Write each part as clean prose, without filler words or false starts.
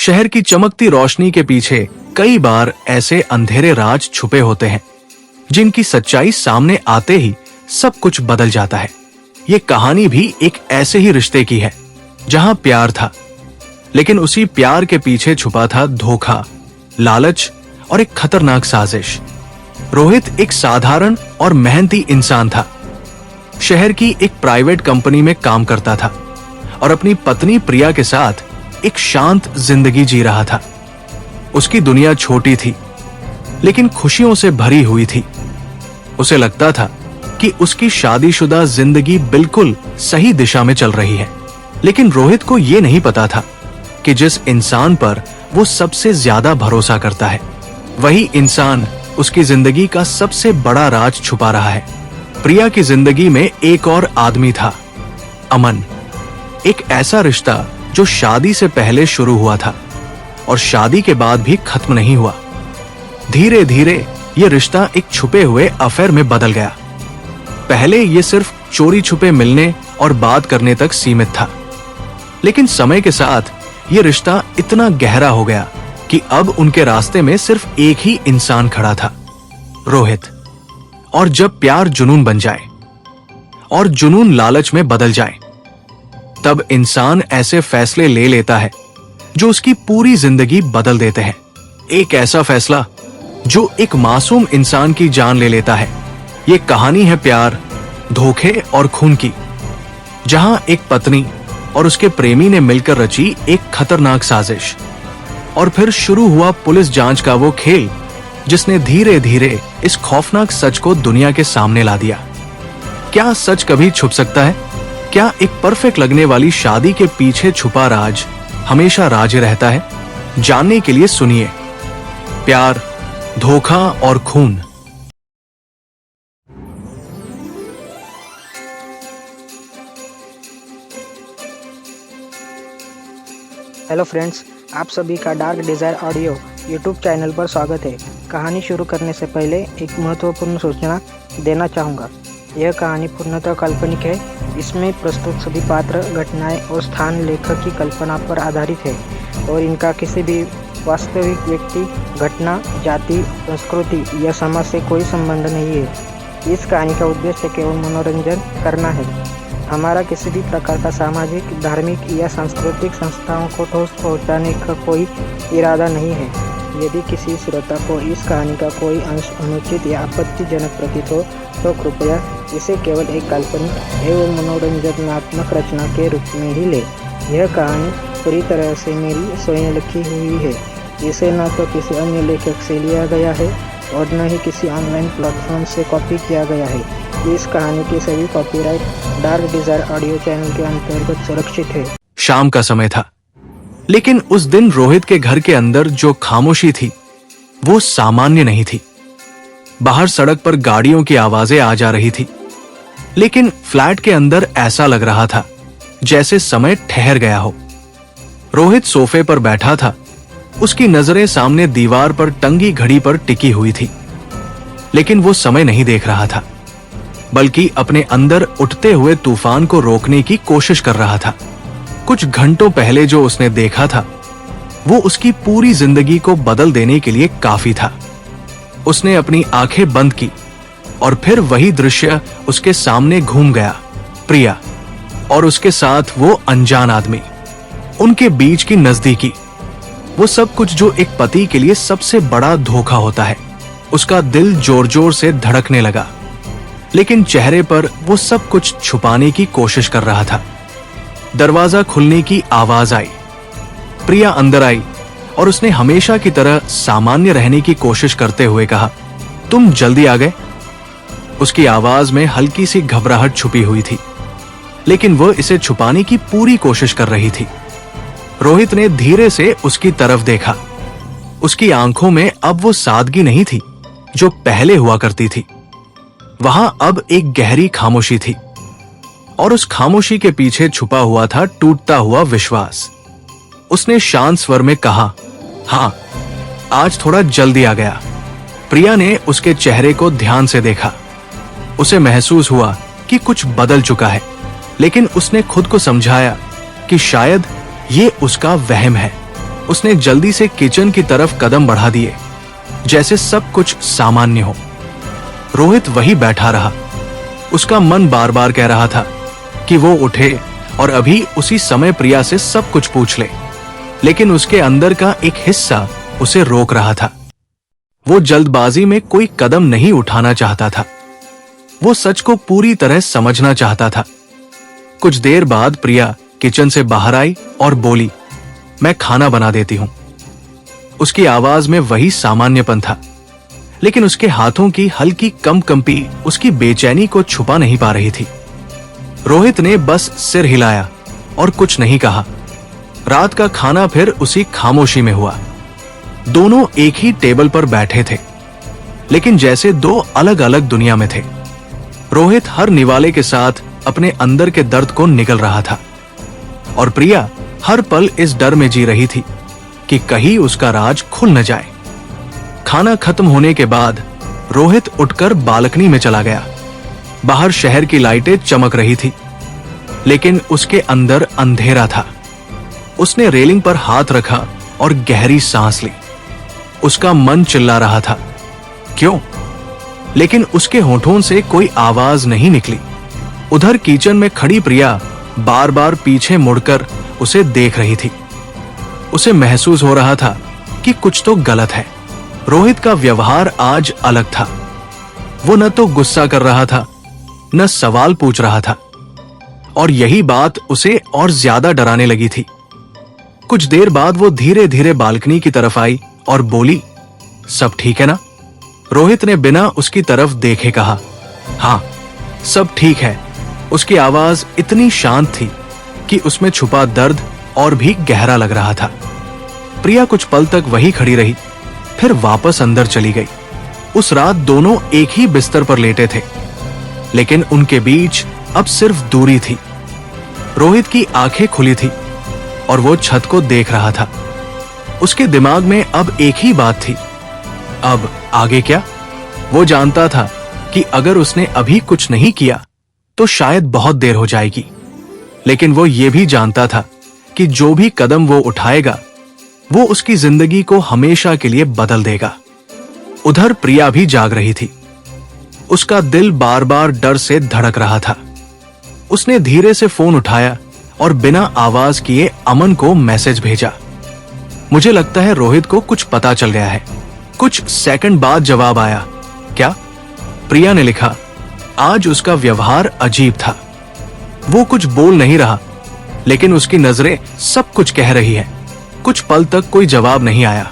शहर की चमकती रोशनी के पीछे कई बार ऐसे अंधेरे राज छुपे होते हैं जिनकी सच्चाई सामने आते ही सब कुछ बदल जाता है। ये कहानी भी एक ऐसे ही रिश्ते की है जहां प्यार था, लेकिन उसी प्यार के पीछे छुपा था धोखा, लालच और एक खतरनाक साजिश। रोहित एक साधारण और मेहनती इंसान था। शहर की एक प्राइवेट कंपनी में काम करता था और अपनी पत्नी प्रिया के साथ एक शांत जिंदगी जी रहा था। उसकी दुनिया छोटी थी लेकिन खुशियों से भरी हुई थी। उसे लगता था कि उसकी शादीशुदा जिंदगी बिल्कुल सही दिशा में चल रही है, लेकिन रोहित को यह नहीं पता था कि जिस इंसान पर वो सबसे ज्यादा भरोसा करता है, वही इंसान उसकी जिंदगी का सबसे बड़ा राज छुपा रहा है। प्रिया की जिंदगी में एक और आदमी था, अमन। एक ऐसा रिश्ता जो शादी से पहले शुरू हुआ था और शादी के बाद भी खत्म नहीं हुआ। धीरे धीरे ये रिश्ता एक छुपे हुए अफेयर में बदल गया। पहले ये सिर्फ चोरी छुपे मिलने और बात करने तक सीमित था, लेकिन समय के साथ ये रिश्ता इतना गहरा हो गया कि अब उनके रास्ते में सिर्फ एक ही इंसान खड़ा था, रोहित। और जब प्यार जुनून बन जाए और जुनून लालच में बदल जाए, तब इंसान ऐसे फैसले ले लेता है जो उसकी पूरी जिंदगी बदल देते हैं। एक ऐसा फैसला जो एक मासूम इंसान की जान ले लेता है। ये कहानी है प्यार, धोखे और खून की, जहां एक पत्नी और उसके प्रेमी ने मिलकर रची एक खतरनाक साजिश। और फिर शुरू हुआ पुलिस जांच का वो खेल जिसने धीरे धीरे इस खौफनाक सच को दुनिया के सामने ला दिया। क्या सच कभी छुप सकता है? क्या एक परफेक्ट लगने वाली शादी के पीछे छुपा राज हमेशा राज रहता है? जानने के लिए सुनिए प्यार, धोखा और खून। हेलो फ्रेंड्स, आप सभी का dark desire audio YouTube channel पर स्वागत है। कहानी शुरू करने से पहले एक महत्वपूर्ण सूचना देना चाहूँगा। यह कहानी पूर्णतः काल्पनिक है। इसमें प्रस्तुत सभी पात्र, घटनाएं और स्थान लेखक की कल्पना पर आधारित है और इनका किसी भी वास्तविक व्यक्ति, घटना, जाति, संस्कृति या समाज से कोई संबंध नहीं है। इस कहानी का उद्देश्य केवल मनोरंजन करना है। हमारा किसी भी प्रकार का सामाजिक, धार्मिक या सांस्कृतिक संस्थाओं को ठोस पहुंचाने का कोई इरादा नहीं है। यदि किसी श्रोता को इस कहानी का कोई अंश अनुचित या आपत्तिजनक प्रतीत हो तो कृपया इसे केवल एक काल्पनिक एवं मनोरंजनात्मक रचना के रूप में ही ले। यह कहानी पूरी तरह से मेरी स्वयं लिखी हुई है। इसे न तो किसी अन्य लेखक से लिया गया है और न ही किसी ऑनलाइन प्लेटफॉर्म से कॉपी किया गया है। इस कहानी की सभी copyright dark desire audio channel के अंतर्गत सुरक्षित है। शाम का समय था, लेकिन उस दिन रोहित के घर के अंदर जो खामोशी थी वो सामान्य नहीं थी। बाहर सड़क पर गाड़ियों की आवाजें आ जा रही थी, लेकिन फ्लैट के अंदर ऐसा लग रहा था जैसे समय ठहर गया हो। रोहित सोफे पर बैठा था। उसकी नजरें सामने दीवार पर टंगी घड़ी पर टिकी हुई थी, लेकिन वो समय नहीं देख रहा था, बल्कि अपने अंदर उठते हुए तूफान को रोकने की कोशिश कर रहा था। कुछ घंटों पहले जो उसने देखा था वो उसकी पूरी जिंदगी को बदल देने के लिए काफी था। उसने अपनी आंखें बंद की और फिर वही दृश्य उसके सामने घूम गया। प्रिया और उसके साथ वो अनजान आदमी, उनके बीच की नजदीकी, वो सब कुछ जो एक पति के लिए सबसे बड़ा धोखा होता है। उसका दिल जोर जोर से धड़कने लगा, लेकिन चेहरे पर वो सब कुछ छुपाने की कोशिश कर रहा था। दरवाजा खुलने की आवाज आई। प्रिया अंदर आई और उसने हमेशा की तरह सामान्य रहने की कोशिश करते हुए कहा, तुम जल्दी आ गए। उसकी आवाज में हल्की सी घबराहट छुपी हुई थी, लेकिन वह इसे छुपाने की पूरी कोशिश कर रही थी। रोहित ने धीरे से उसकी तरफ देखा। उसकी आंखों में अब वो सादगी नहीं थी जो पहले हुआ करती थी। वहां अब एक गहरी खामोशी थी और उस खामोशी के पीछे छुपा हुआ था टूटता हुआ विश्वास। उसने शांत स्वर में कहा, हाँ, आज थोड़ा जल्दी आ गया। प्रिया ने उसके चेहरे को ध्यान से देखा। उसे महसूस हुआ कि कुछ बदल चुका है, लेकिन उसने खुद को समझाया कि शायद ये उसका वहम है। उसने जल्दी से किचन की तरफ कदम बढ़ा दिए, जैसे सब कुछ सामान्य हो। रोहित वही बैठा रहा। उसका मन बार बार कह रहा था कि वो उठे और अभी उसी समय प्रिया से सब कुछ पूछ ले, लेकिन उसके अंदर का एक हिस्सा उसे रोक रहा था। वो जल्दबाजी में कोई कदम नहीं उठाना चाहता था। वो सच को पूरी तरह समझना चाहता था। कुछ देर बाद प्रिया किचन से बाहर आई और बोली, मैं खाना बना देती हूं। उसकी आवाज में वही सामान्यपन था, लेकिन उसके हाथों की हल्की कंपी उसकी बेचैनी को छुपा नहीं पा रही थी। रोहित ने बस सिर हिलाया और कुछ नहीं कहा। रात का खाना फिर उसी खामोशी में हुआ। दोनों एक ही टेबल पर बैठे थे, लेकिन जैसे दो अलग अलग दुनिया में थे। रोहित हर निवाले के साथ अपने अंदर के दर्द को निगल रहा था और प्रिया हर पल इस डर में जी रही थी कि कहीं उसका राज खुल न जाए। खाना खत्म होने के बाद रोहित उठकर बालकनी में चला गया। बाहर शहर की लाइटें चमक रही थी, लेकिन उसके अंदर अंधेरा था। उसने रेलिंग पर हाथ रखा और गहरी सांस ली। उसका मन चिल्ला रहा था, क्यों? लेकिन उसके होठों से कोई आवाज नहीं निकली। उधर किचन में खड़ी प्रिया बार बार पीछे मुड़कर उसे देख रही थी। उसे महसूस हो रहा था कि कुछ तो गलत है। रोहित का व्यवहार आज अलग था। वो न तो गुस्सा कर रहा था, न सवाल पूछ रहा था, और यही बात उसे और ज्यादा डराने लगी थी। कुछ देर बाद वो धीरे धीरे बालकनी की तरफ आई और बोली, सब ठीक है ना? रोहित ने बिना उसकी तरफ देखे कहा, हाँ, सब ठीक है। उसकी आवाज इतनी शांत थी कि उसमें छुपा दर्द और भी गहरा लग रहा था। प्रिया कुछ पल तक वही खड़ी रही, फिर वापस अंदर चली गई। उस रात दोनों एक ही बिस्तर पर लेटे थे, लेकिन उनके बीच अब सिर्फ दूरी थी। रोहित की आंखें खुली थी और वो छत को देख रहा था। उसके दिमाग में अब एक ही बात थी, अब आगे क्या? वो जानता था कि अगर उसने अभी कुछ नहीं किया तो शायद बहुत देर हो जाएगी, लेकिन वो ये भी जानता था कि जो भी कदम वो उठाएगा वो उसकी जिंदगी को हमेशा के लिए बदल देगा। उधर प्रिया भी जाग रही थी। उसका दिल बार बार डर से धड़क रहा था। उसने धीरे से फोन उठाया और बिना आवाज किए अमन को मैसेज भेजा। मुझे लगता है रोहित को कुछ पता चल गया है। कुछ सेकंड बाद जवाब आया, क्या? प्रिया ने लिखा, आज उसका व्यवहार अजीब था। वो कुछ बोल नहीं रहा, लेकिन उसकी नजरें सब कुछ कह रही है। कुछ पल तक कोई जवाब नहीं आया।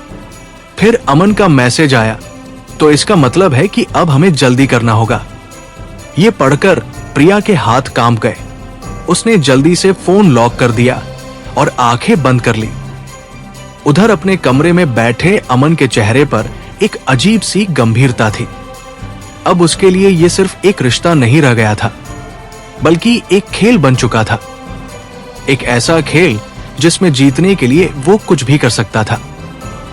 फिर अमन का मैसेज आया, तो इसका मतलब है कि अब हमें जल्दी करना होगा। ये पढ़कर प्रिया के हाथ कांप गए। उसने जल्दी से फोन लॉक कर दिया और आंखें बंद कर ली। उधर अपने कमरे में बैठे अमन के चेहरे पर एक अजीब सी गंभीरता थी। अब उसके लिए ये सिर्फ एक रिश्ता नहीं रह गया था, बल्कि एक खेल बन चुका था। एक ऐसा खेल जिसमें जीतने के लिए वो कुछ भी कर सकता था।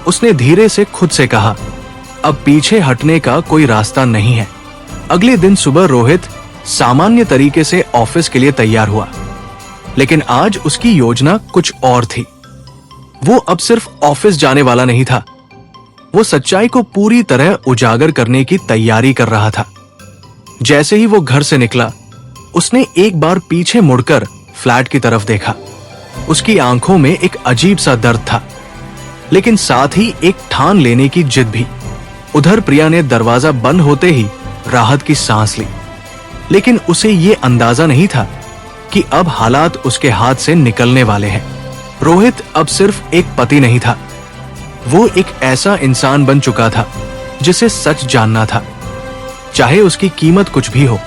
उसने धीरे से खुद से कहा, अब पीछे हटने का कोई रास्ता नहीं है। अगले दिन सुबह रोहित सामान्य तरीके से ऑफिस के लिए तैयार हुआ, लेकिन आज उसकी योजना कुछ और थी। वो अब सिर्फ ऑफिस जाने वाला नहीं था, वो सच्चाई को पूरी तरह उजागर करने की तैयारी कर रहा था। जैसे ही वो घर से निकला, उसने एक बार पीछे मुड़कर फ्लैट की तरफ देखा। उसकी आंखों में एक अजीब सा दर्द था, लेकिन साथ ही एक ठान लेने की जिद भी। उधर प्रिया ने दरवाजा बंद होते ही राहत की सांस ली, लेकिन उसे ये अंदाजा नहीं था कि अब हालात उसके हाथ से निकलने वाले हैं। रोहित अब सिर्फ एक पति नहीं था, वो एक ऐसा इंसान बन चुका था जिसे सच जानना था, चाहे उसकी कीमत कुछ भी हो।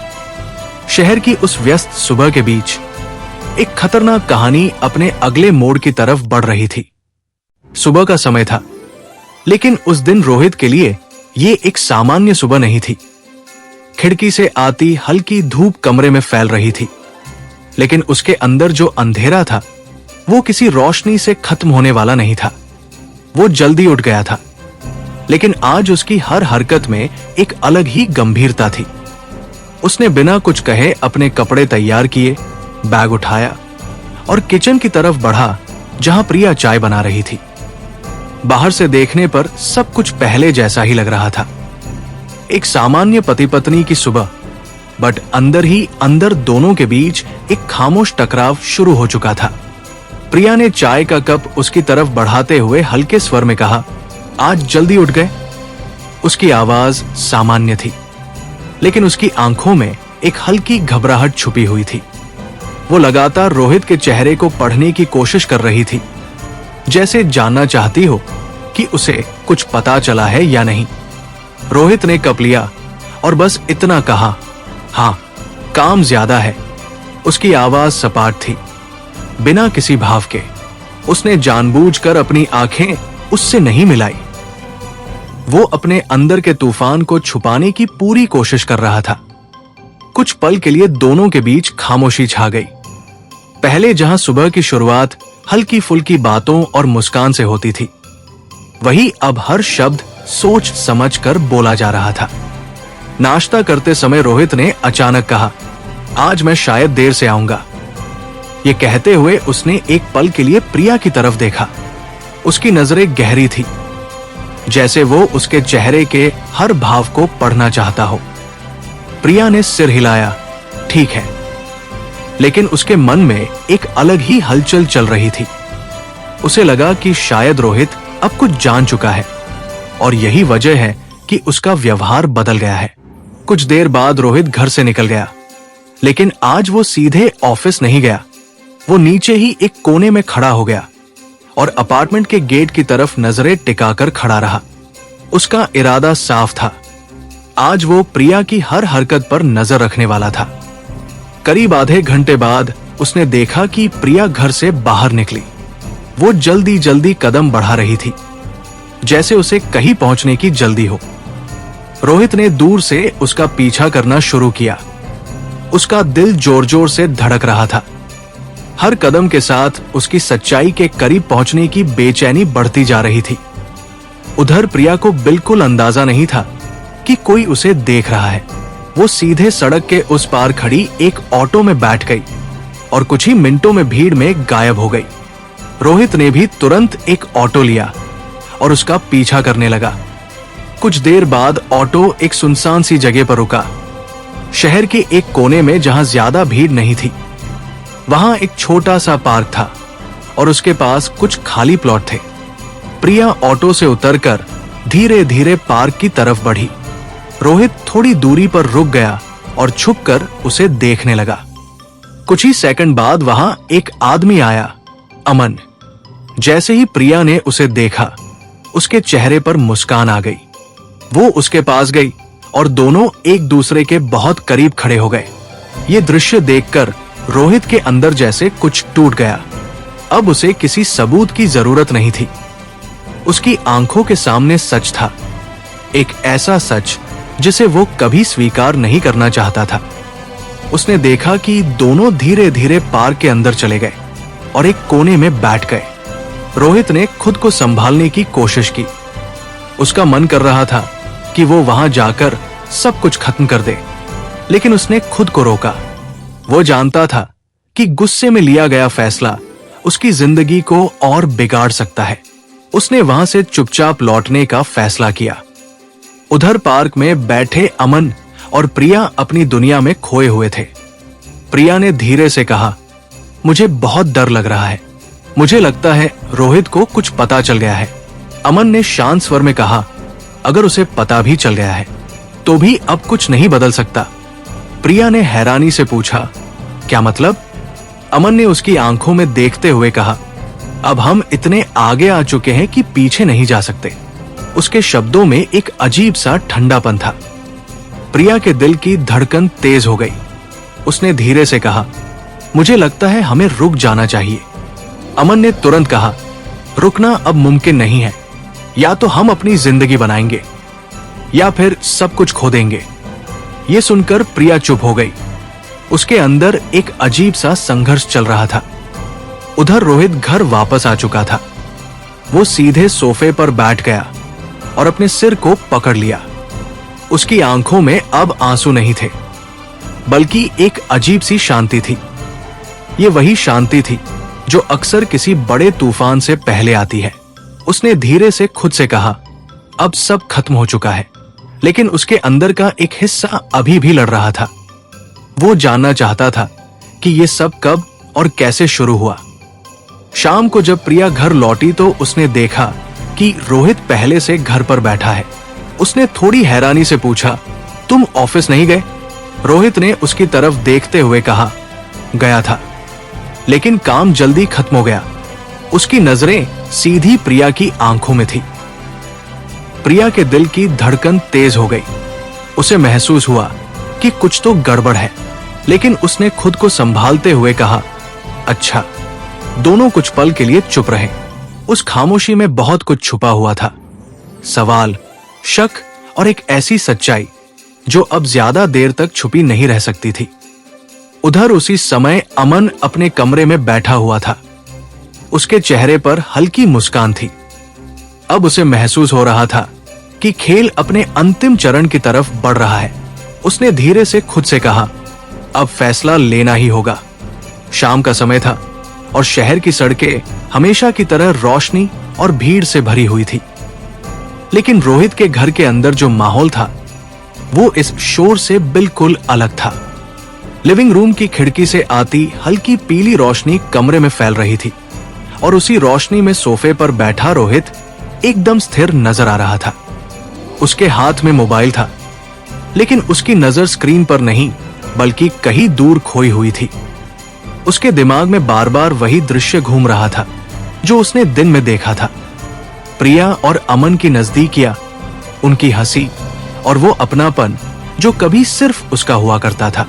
शहर की उस व्यस्त सुबह के बीच एक खतरनाक कहानी अपने अगले मोड़ की तरफ बढ़ रही थी। सुबह का समय था, लेकिन उस दिन रोहित के लिए ये एक सामान्य सुबह नहीं थी। खिड़की से आती हल्की धूप कमरे में फैल रही थी, लेकिन उसके अंदर जो अंधेरा था वो किसी रोशनी से खत्म होने वाला नहीं था। वो जल्दी उठ गया था, लेकिन आज उसकी हर हरकत में एक अलग ही गंभीरता थी। उसने बिना कुछ कहे अपने कपड़े तैयार किए, बैग उठाया और किचन की तरफ बढ़ा जहां प्रिया चाय बना रही थी। बाहर से देखने पर सब कुछ पहले जैसा ही लग रहा था। एक सामान्य पति पत्नी की सुबह, बट अंदर ही अंदर दोनों के बीच एक खामोश टकराव शुरू हो चुका था। प्रिया ने चाय का कप उसकी तरफ बढ़ाते हुए हल्के स्वर में कहा, आज जल्दी उठ गए। उसकी आवाज सामान्य थी, लेकिन उसकी आंखों में एक हल्की घबराहट छुपी हुई थी। वो लगातार रोहित के चेहरे को पढ़ने की कोशिश कर रही थी, जैसे जानना चाहती हो कि उसे कुछ पता चला है या नहीं। रोहित ने कप लिया और बस इतना कहा, हाँ, काम ज्यादा है। उसकी आवाज सपाट थी, बिना किसी भाव के। उसने जानबूझकर अपनी आंखें उससे नहीं मिलाई। वो अपने अंदर के तूफान को छुपाने की पूरी कोशिश कर रहा था। कुछ पल के लिए दोनों के बीच खामोशी छा गई। पहले जहां सुबह की शुरुआत हल्की फुल्की बातों और मुस्कान से होती थी, वही अब हर शब्द सोच समझ कर बोला जा रहा था। नाश्ता करते समय रोहित ने अचानक कहा, आज मैं शायद देर से आऊंगा। ये कहते हुए उसने एक पल के लिए प्रिया की तरफ देखा। उसकी नजरें गहरी थी, जैसे वो उसके चेहरे के हर भाव को पढ़ना चाहता हो। प्रिया ने सिर हिलाया, ठीक है, लेकिन उसके मन में एक अलग ही हलचल चल रही थी। उसे लगा कि शायद रोहित अब कुछ जान चुका है और यही वजह है कि उसका व्यवहार बदल गया है। कुछ देर बाद रोहित घर से निकल गया, लेकिन आज वो सीधे ऑफिस नहीं गया। वो नीचे ही एक कोने में खड़ा हो गया और अपार्टमेंट के गेट की तरफ नजरें टिकाकर खड़ा रहा। उसका इरादा साफ था, आज वो प्रिया की हर हरकत पर नजर रखने वाला था। करीब आधे घंटे बाद उसने देखा कि प्रिया घर से बाहर निकली। वो जल्दी जल्दी कदम बढ़ा रही थी, जैसे उसे कहीं पहुंचने की जल्दी हो। रोहित ने दूर से उसका पीछा करना शुरू किया। उसका दिल जोर जोर से धड़क रहा था। हर कदम के साथ उसकी सच्चाई के करीब पहुंचने की बेचैनी बढ़ती जा रही थी। उधर प्रिया को बिल्कुल अंदाजा नहीं था कि कोई उसे देख रहा है। वो सीधे सड़क के उस पार खड़ी एक ऑटो में बैठ गई और कुछ ही मिनटों में भीड़ में गायब हो गई। रोहित ने भी तुरंत एक ऑटो लिया और उसका पीछा करने लगा। कुछ देर बाद ऑटो एक सुनसान सी जगह पर रुका, शहर के एक कोने में जहां ज्यादा भीड़ नहीं थी। वहां एक छोटा सा पार्क था और उसके पास कुछ खाली प्लॉट थे। प्रिया ऑटो से उतरकर धीरे धीरे पार्क की तरफ बढ़ी। रोहित थोड़ी दूरी पर रुक गया और छुपकर उसे देखने लगा। कुछ ही सेकंड बाद वहां एक आदमी आया, अमन। जैसे ही प्रिया ने उसे देखा, उसके चेहरे पर मुस्कान आ गई। वो उसके पास गई और दोनों एक दूसरे के बहुत करीब खड़े हो गए। ये दृश्य देखकर रोहित के अंदर जैसे कुछ टूट गया। अब उसे किसी सबूत की जरूरत नहीं थी। उसकी आंखों के सामने सच था, एक ऐसा सच जिसे वो कभी स्वीकार नहीं करना चाहता था। उसने देखा कि दोनों धीरे धीरे पार्क के अंदर चले गए और एक कोने में बैठ गए। रोहित ने खुद को संभालने की कोशिश की। उसका मन कर रहा था कि वो वहां जाकर सब कुछ खत्म कर दे, लेकिन उसने खुद को रोका। वो जानता था कि गुस्से में लिया गया फैसला उसकी जिंदगी को और बिगाड़ सकता है। उसने वहां से चुपचाप लौटने का फैसला किया। उधर पार्क में बैठे अमन और प्रिया अपनी दुनिया में खोए हुए थे। प्रिया ने धीरे से कहा, मुझे बहुत डर लग रहा है। मुझे लगता है रोहित को कुछ पता चल गया है। अमन ने शांत स्वर में कहा, अगर उसे पता भी चल गया है तो भी अब कुछ नहीं बदल सकता। प्रिया ने हैरानी से पूछा, क्या मतलब? अमन ने उसकी आंखों में देखते हुए कहा, अब हम इतने आगे आ चुके हैं कि पीछे नहीं जा सकते। उसके शब्दों में एक अजीब सा ठंडापन था। प्रिया के दिल की धड़कन तेज हो गई। उसने धीरे से कहा, मुझे लगता है हमें रुक जाना चाहिए। अमन ने तुरंत कहा, रुकना अब मुमकिन नहीं है। या तो हम अपनी जिंदगी बनाएंगे या फिर सब कुछ खो देंगे। ये सुनकर प्रिया चुप हो गई। उसके अंदर एक अजीब सा संघर्ष चल रहा था। उधर रोहित घर वापस आ चुका था। वो सीधे सोफे पर बैठ गया और अपने सिर को पकड़ लिया। उसकी आंखों में अब आंसू नहीं थे, बल्कि एक अजीब सी शांति थी। ये वही शांति थी जो अक्सर किसी बड़े तूफान से पहले आती है। उसने धीरे से खुद से कहा, अब सब खत्म हो चुका है। लेकिन उसके अंदर का एक हिस्सा अभी भी लड़ रहा था। वो जानना चाहता था कि ये सब कब और कैसे शुरू हुआ। शाम को जब प्रिया घर लौटी तो उसने देखा कि रोहित पहले से घर पर बैठा है। उसने थोड़ी हैरानी से पूछा, तुम ऑफिस नहीं गए? रोहित ने उसकी तरफ देखते हुए कहा, गया था, लेकिन काम जल्दी खत्म हो गया। उसकी नजरें सीधी प्रिया की आंखों में थी। प्रिया के दिल की धड़कन तेज हो गई। उसे महसूस हुआ कि कुछ तो गड़बड़ है, लेकिन उसने खुद को संभालते हुए कहा, अच्छा। दोनों कुछ पल के लिए चुप रहे। उस खामोशी में बहुत कुछ छुपा हुआ था। सवाल, शक और एक ऐसी सच्चाई जो अब ज्यादा देर तक छुपी नहीं रह सकती थी। उधर उसी समय अमन अपने कमरे में बैठा हुआ था। उसके चेहरे पर हल्की मुस्कान थी। अब उसे महसूस हो रहा था कि खेल अपने अंतिम चरण की तरफ बढ़ रहा है। उसने धीरे से खुद से कहा, अब फैसला लेना ही होगा। शाम का समय था और शहर की सड़कें हमेशा की तरह रोशनी और भीड़ से भरी हुई थी। लेकिन रोहित के घर के अंदर जो माहौल था वो इस शोर से बिल्कुल अलग था। लिविंग रूम की खिड़की से आती हल्की पीली रोशनी कमरे में फैल रही थी और उसी रोशनी में सोफे पर बैठा रोहित एकदम स्थिर नजर आ रहा था। उसके हाथ में मोबाइल था, लेकिन उसकी नजर स्क्रीन पर नहीं बल्कि कहीं दूर खोई हुई थी। उसके दिमाग में बार बार वही दृश्य घूम रहा था जो उसने दिन में देखा था। प्रिया और अमन की नजदीकियां, उनकी हंसी और वो अपनापन जो कभी सिर्फ उसका हुआ करता था।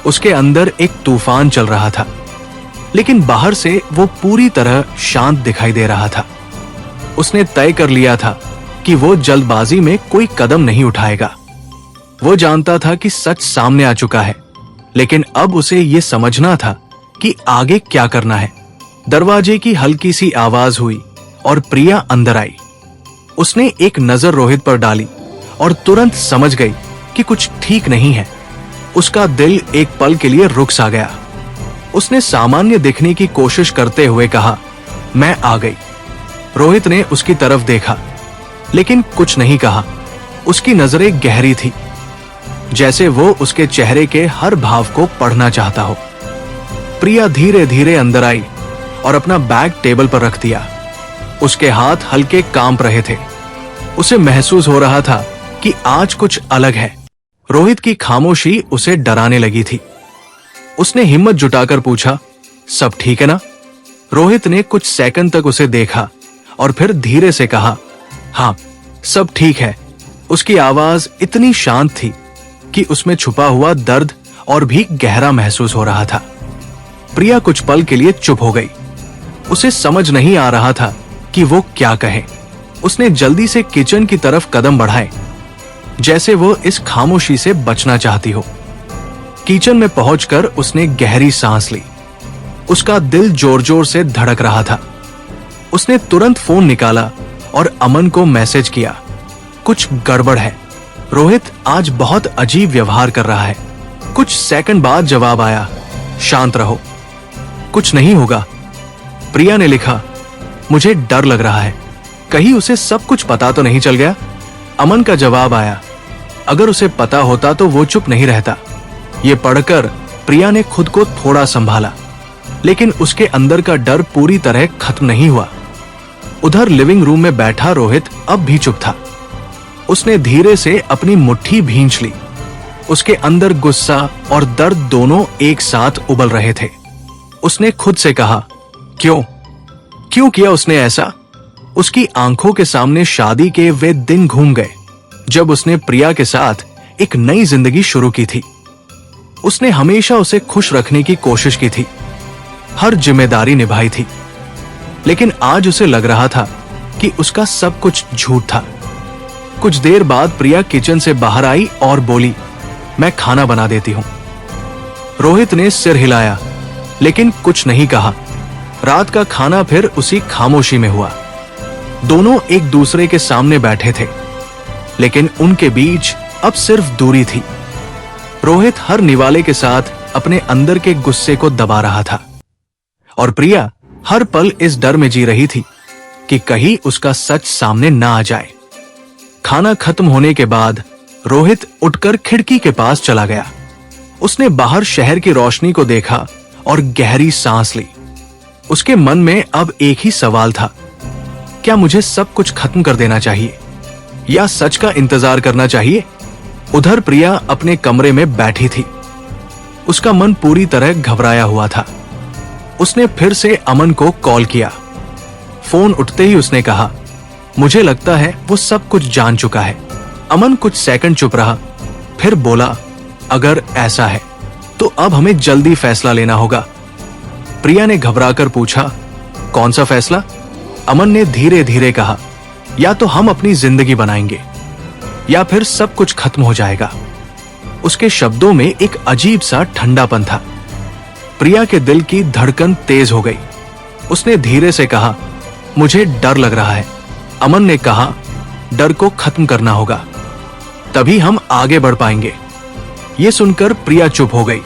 उसके अंदर एक तूफान चल रहा था, लेकिन बाहर से वो पूरी तरह शांत दिखाई दे रहा था। उसने तय कर लिया था कि वो जल्दबाजी में कोई कदम नहीं उठाएगा। वो जानता था कि सच सामने आ चुका है, लेकिन अब उसे ये समझना था कि आगे क्या करना है। दरवाजे की हल्की सी आवाज हुई और प्रिया अंदर आई। उसने एक नजर रोहित पर डाली और तुरंत समझ गई कि कुछ ठीक नहीं है। उसका दिल एक पल के लिए रुक सा गया। उसने सामान्य दिखने की कोशिश करते हुए कहा, मैं आ गई। रोहित ने उसकी तरफ देखा, लेकिन कुछ नहीं कहा। उसकी नजरें गहरी थी, जैसे वो उसके चेहरे के हर भाव को पढ़ना चाहता हो। प्रिया धीरे धीरे अंदर आई और अपना बैग टेबल पर रख दिया। उसके हाथ हल्के कांप रहे थे। उसे महसूस हो रहा था कि आज कुछ अलग है। रोहित की खामोशी उसे डराने लगी थी। उसने हिम्मत जुटाकर पूछा, सब ठीक है ना? रोहित ने कुछ सेकंड तक उसे देखा और फिर धीरे से कहा, हाँ, सब ठीक है। उसकी आवाज इतनी शांत थी कि उसमें छुपा हुआ दर्द और भी गहरा महसूस हो रहा था। प्रिया कुछ पल के लिए चुप हो गई। उसे समझ नहीं आ रहा था कि वो क्या कहे। उसने जल्दी से किचन की तरफ कदम बढ़ाए, जैसे वो इस खामोशी से बचना चाहती हो। किचन में पहुंचकर उसने गहरी सांस ली। उसका दिल जोर जोर से धड़क रहा था। उसने तुरंत फोन निकाला और अमन को मैसेज किया, कुछ गड़बड़ है। रोहित आज बहुत अजीब व्यवहार कर रहा है। कुछ सेकंड बाद जवाब आया, शांत रहो, कुछ नहीं होगा। प्रिया ने लिखा, मुझे डर लग रहा है, कहीं उसे सब कुछ पता तो नहीं चल गया। अमन का जवाब आया, अगर उसे पता होता तो वो चुप नहीं रहता। ये पढ़कर प्रिया ने खुद को थोड़ा संभाला, लेकिन उसके अंदर का डर पूरी तरह खत्म नहीं हुआ। उधर लिविंग रूम में बैठा रोहित अब भी चुप था। उसने धीरे से अपनी मुट्ठी भींच ली। उसके अंदर गुस्सा और दर्द दोनों एक साथ उबल रहे थे। उसने खुद से कहा, क्यों किया उसने ऐसा? उसकी आंखों के सामने शादी के वे दिन घूम गए जब उसने प्रिया के साथ एक नई जिंदगी शुरू की थी। उसने हमेशा उसे खुश रखने की कोशिश की थी, हर जिम्मेदारी निभाई थी, लेकिन आज उसे लग रहा था कि उसका सब कुछ झूठ था। कुछ देर बाद प्रिया किचन से बाहर आई और बोली, मैं खाना बना देती हूं। रोहित ने सिर हिलाया, लेकिन कुछ नहीं कहा। रात का खाना फिर उसी खामोशी में हुआ। दोनों एक दूसरे के सामने बैठे थे, लेकिन उनके बीच अब सिर्फ दूरी थी। रोहित हर निवाले के साथ अपने अंदर के गुस्से को दबा रहा था और प्रिया हर पल इस डर में जी रही थी कि कहीं उसका सच सामने ना आ जाए। खाना खत्म होने के बाद रोहित उठकर खिड़की के पास चला गया। उसने बाहर शहर की रोशनी को देखा और गहरी सांस ली। उसके मन में अब एक ही सवाल था, क्या मुझे सब कुछ खत्म कर देना चाहिए या सच का इंतजार करना चाहिए? उधर प्रिया अपने कमरे में बैठी थी। उसका मन पूरी तरह घबराया हुआ था। उसने फिर से अमन को कॉल किया। फोन उठते ही उसने कहा, मुझे लगता है वो सब कुछ जान चुका है। अमन कुछ सेकंड चुप रहा, फिर बोला, अगर ऐसा है तो अब हमें जल्दी फैसला लेना होगा। प्रिया ने घबराकर पूछा, कौन सा फैसला? अमन ने धीरे धीरे कहा, या तो हम अपनी जिंदगी बनाएंगे या फिर सब कुछ खत्म हो जाएगा। उसके शब्दों में एक अजीब सा ठंडापन था। प्रिया के दिल की धड़कन तेज हो गई। उसने धीरे से कहा, मुझे डर लग रहा है। अमन ने कहा, डर को खत्म करना होगा, तभी हम आगे बढ़ पाएंगे। यह सुनकर प्रिया चुप हो गई।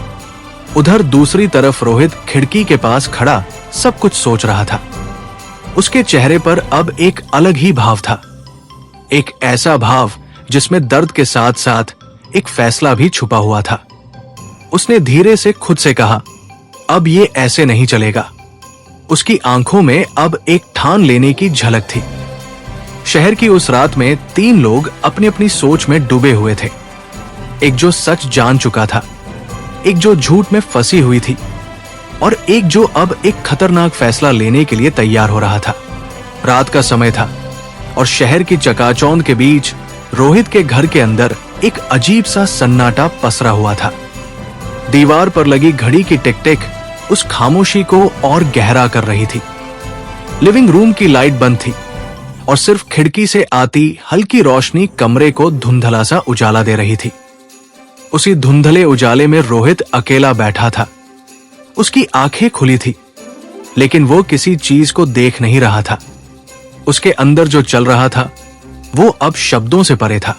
उधर दूसरी तरफ रोहित खिड़की के पास खड़ा सब कुछ सोच रहा था। उसके चेहरे पर अब एक अलग ही भाव था, एक ऐसा भाव जिसमें दर्द के साथ साथ एक फैसला भी छुपा हुआ था। उसने धीरे से खुद से कहा, अब ये ऐसे नहीं चलेगा। उसकी आंखों में अब एक ठान लेने की झलक थी। शहर की उस रात में 3 लोग अपनी अपनी सोच में डूबे हुए थे। एक जो सच जान चुका था, एक जो झूठ में फंसी हुई थी, और एक जो अब एक खतरनाक फैसला लेने के लिए तैयार हो रहा था। रात का समय था और शहर की चकाचौंध के बीच रोहित के घर के अंदर एक अजीब सा सन्नाटा पसरा हुआ था। दीवार पर लगी घड़ी की टिक टिक उस खामोशी को और गहरा कर रही थी। लिविंग रूम की लाइट बंद थी और सिर्फ खिड़की से आती हल्की रोशनी कमरे को धुंधला सा उजाला दे रही थी। उसी धुंधले उजाले में रोहित अकेला बैठा था। उसकी आंखें खुली थी, लेकिन वो किसी चीज को देख नहीं रहा था। उसके अंदर जो चल रहा था वो अब शब्दों से परे था।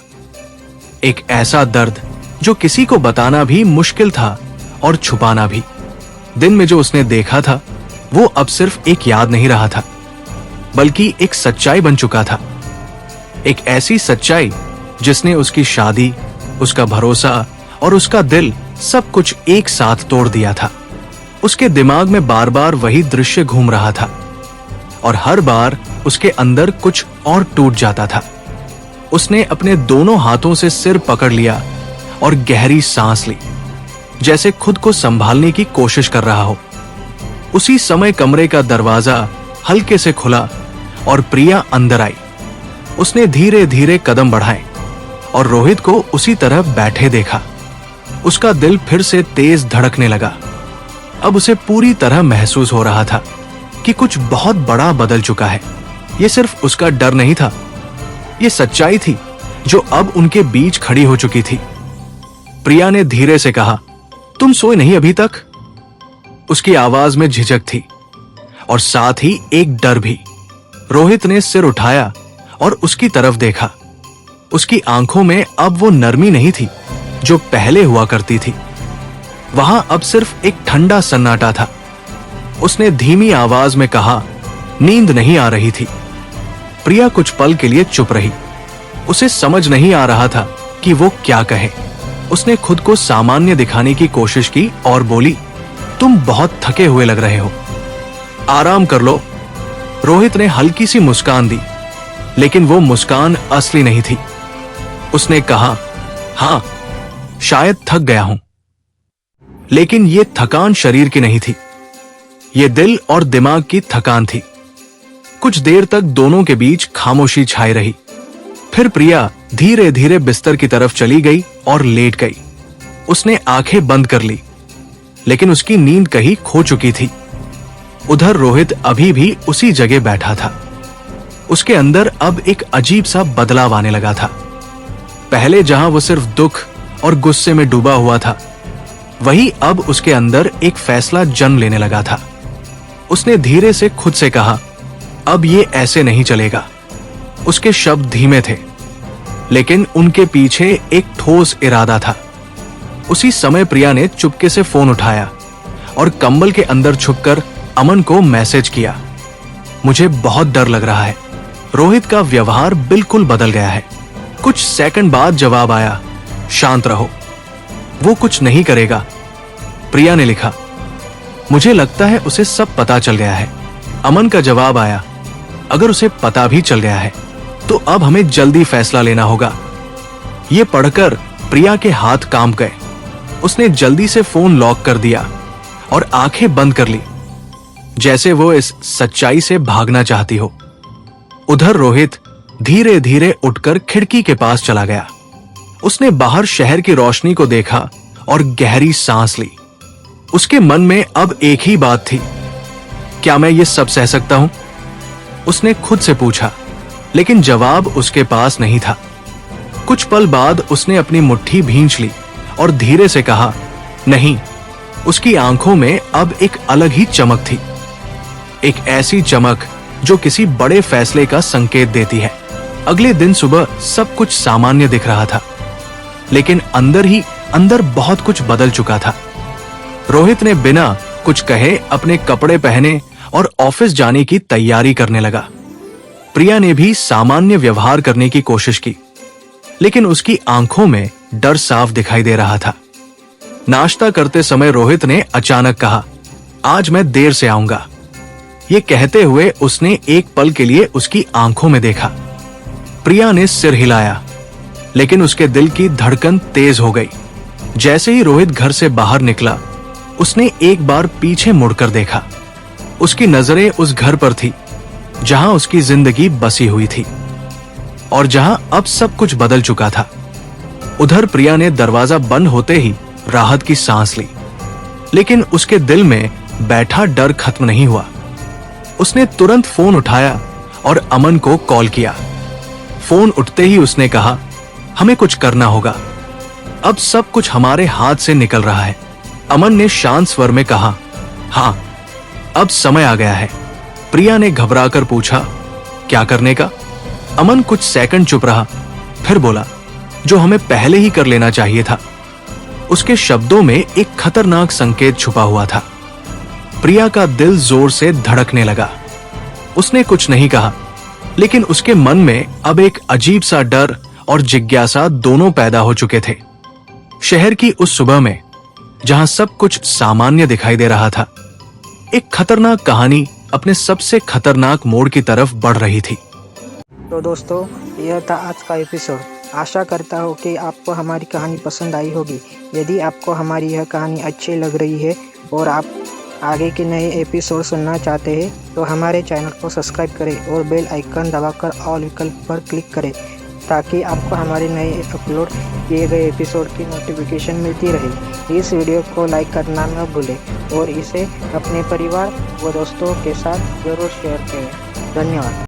एक ऐसा दर्द जो किसी को बताना भी मुश्किल था और छुपाना भी। दिन में जो उसने देखा था वो अब सिर्फ एक याद नहीं रहा था, बल्कि एक सच्चाई बन चुका था। एक ऐसी सच्चाई जिसने उसकी शादी, उसका भरोसा और उसका दिल सब कुछ एक साथ तोड़ दिया था। उसके दिमाग में बार बार वही दृश्य घूम रहा था और हर बार उसके अंदर कुछ और टूट जाता था। उसने अपने दोनों हाथों से सिर पकड़ लिया और गहरी सांस ली, जैसे खुद को संभालने की कोशिश कर रहा हो। उसी समय कमरे का दरवाजा हल्के से खुला और प्रिया अंदर आई। उसने धीरे धीरे कदम बढ़ाए और रोहित को उसी तरह बैठे देखा। उसका दिल फिर से तेज धड़कने लगा। अब उसे पूरी तरह महसूस हो रहा था कि कुछ बहुत बड़ा बदल चुका है। यह सिर्फ उसका डर नहीं था, यह सच्चाई थी जो अब उनके बीच खड़ी हो चुकी थी। प्रिया ने धीरे से कहा, तुम सोए नहीं अभी तक? उसकी आवाज में झिझक थी और साथ ही एक डर भी। रोहित ने सिर उठाया और उसकी तरफ देखा। उसकी आंखों में अब वो नरमी नहीं थी जो पहले हुआ करती थी। वहां अब सिर्फ एक ठंडा सन्नाटा था। उसने धीमी आवाज में कहा, नींद नहीं आ रही थी। प्रिया कुछ पल के लिए चुप रही। उसे समझ नहीं आ रहा था कि वो क्या कहे। उसने खुद को सामान्य दिखाने की कोशिश की और बोली, तुम बहुत थके हुए लग रहे हो, आराम कर लो। रोहित ने हल्की सी मुस्कान दी, लेकिन वो मुस्कान असली नहीं थी। उसने कहा, हाँ, शायद थक गया हूं। लेकिन ये थकान शरीर की नहीं थी, ये दिल और दिमाग की थकान थी। कुछ देर तक दोनों के बीच खामोशी छाई रही। फिर प्रिया धीरे धीरे बिस्तर की तरफ चली गई और लेट गई। उसने आंखें बंद कर ली, लेकिन उसकी नींद कहीं खो चुकी थी। उधर रोहित अभी भी उसी जगह बैठा था। उसके अंदर अब एक अजीब सा बदलाव आने लगा था। पहले जहां वो सिर्फ दुख और गुस्से में डूबा हुआ था, वही अब उसके अंदर एक फैसला जन्म लेने लगा था। उसने धीरे से खुद से कहा, अब ये ऐसे नहीं चलेगा। उसके शब्द धीमे थे, लेकिन उनके पीछे एक ठोस इरादा था। उसी समय प्रिया ने चुपके से फोन उठाया और कंबल के अंदर छुपकर अमन को मैसेज किया। मुझे बहुत डर लग रहा है। रोहित का व्यवहार बिल्कुल बदल गया है। कुछ सेकंड बाद जवाब आया, शांत रहो, वो कुछ नहीं करेगा। प्रिया ने लिखा, मुझे लगता है उसे सब पता चल गया है। अमन का जवाब आया, अगर उसे पता भी चल गया है तो अब हमें जल्दी फैसला लेना होगा। ये पढ़कर प्रिया के हाथ कांप गए। उसने जल्दी से फोन लॉक कर दिया और आंखें बंद कर ली, जैसे वो इस सच्चाई से भागना चाहती हो। उधर रोहित धीरे धीरे उठकर खिड़की के पास चला गया। उसने बाहर शहर की रोशनी को देखा और गहरी सांस ली। उसके मन में अब एक ही बात थी, क्या मैं ये सब सह सकता हूं? उसने खुद से पूछा, लेकिन जवाब उसके पास नहीं था। कुछ पल बाद उसने अपनी मुट्ठी भींच ली और धीरे से कहा, नहीं। उसकी आंखों में अब एक अलग ही चमक थी, एक ऐसी चमक जो किसी बड़े फैसले का संकेत देती है। अगले दिन सुबह सब कुछ सामान्य दिख रहा था, लेकिन अंदर ही अंदर बहुत कुछ बदल चुका था। रोहित ने बिना कुछ कहे अपने कपड़े पहने और ऑफिस जाने की तैयारी करने लगा। प्रिया ने भी सामान्य व्यवहार करने की कोशिश की, लेकिन उसकी आंखों में डर साफ दिखाई दे रहा था। नाश्ता करते समय रोहित ने अचानक कहा, आज मैं देर से आऊंगा। ये कहते हुए उसने एक पल के लिए उसकी आंखों में देखा। प्रिया ने सिर हिलाया, लेकिन उसके दिल की धड़कन तेज हो गई। जैसे ही रोहित घर से बाहर निकला, उसने एक बार पीछे मुड़कर देखा। उसकी नजरें उस घर पर थी जहां उसकी जिंदगी बसी हुई थी और जहां अब सब कुछ बदल चुका था। उधर प्रिया ने दरवाजा बंद होते ही राहत की सांस ली, लेकिन उसके दिल में बैठा डर खत्म नहीं हुआ। उसने तुरंत फोन उठाया और अमन को कॉल किया। फोन उठते ही उसने कहा, हमें कुछ करना होगा, अब सब कुछ हमारे हाथ से निकल रहा है। अमन ने शांत स्वर में कहा, हाँ, अब समय आ गया है। प्रिया ने घबराकर पूछा, क्या करने का? अमन कुछ सेकंड चुप रहा, फिर बोला, जो हमें पहले ही कर लेना चाहिए था। उसके शब्दों में एक खतरनाक संकेत छुपा हुआ था। प्रिया का दिल जोर से धड़कने लगा। उसने कुछ नहीं कहा, लेकिन उसके मन में अब एक अजीब सा डर और जिज्ञासा दोनों पैदा हो चुके थे। शहर की उस सुबह में, जहां सब कुछ सामान्य दिखाई दे रहा था, एक खतरनाक कहानी अपने सबसे खतरनाक मोड़ की तरफ बढ़ रही थी। तो दोस्तों, यह था आज का एपिसोड। आशा करता हूँ कि आपको हमारी कहानी पसंद आई होगी। यदि आपको हमारी यह कहानी अच्छी लग रही है और आप आगे के नए एपिसोड सुनना चाहते हैं, तो हमारे चैनल को सब्सक्राइब करें और बेल आइकन दबाकर ऑल विकल्प पर क्लिक करें, ताकि आपको हमारे नए अपलोड किए गए एपिसोड की नोटिफिकेशन मिलती रहे। इस वीडियो को लाइक करना न भूलें और इसे अपने परिवार व दोस्तों के साथ ज़रूर शेयर करें। धन्यवाद।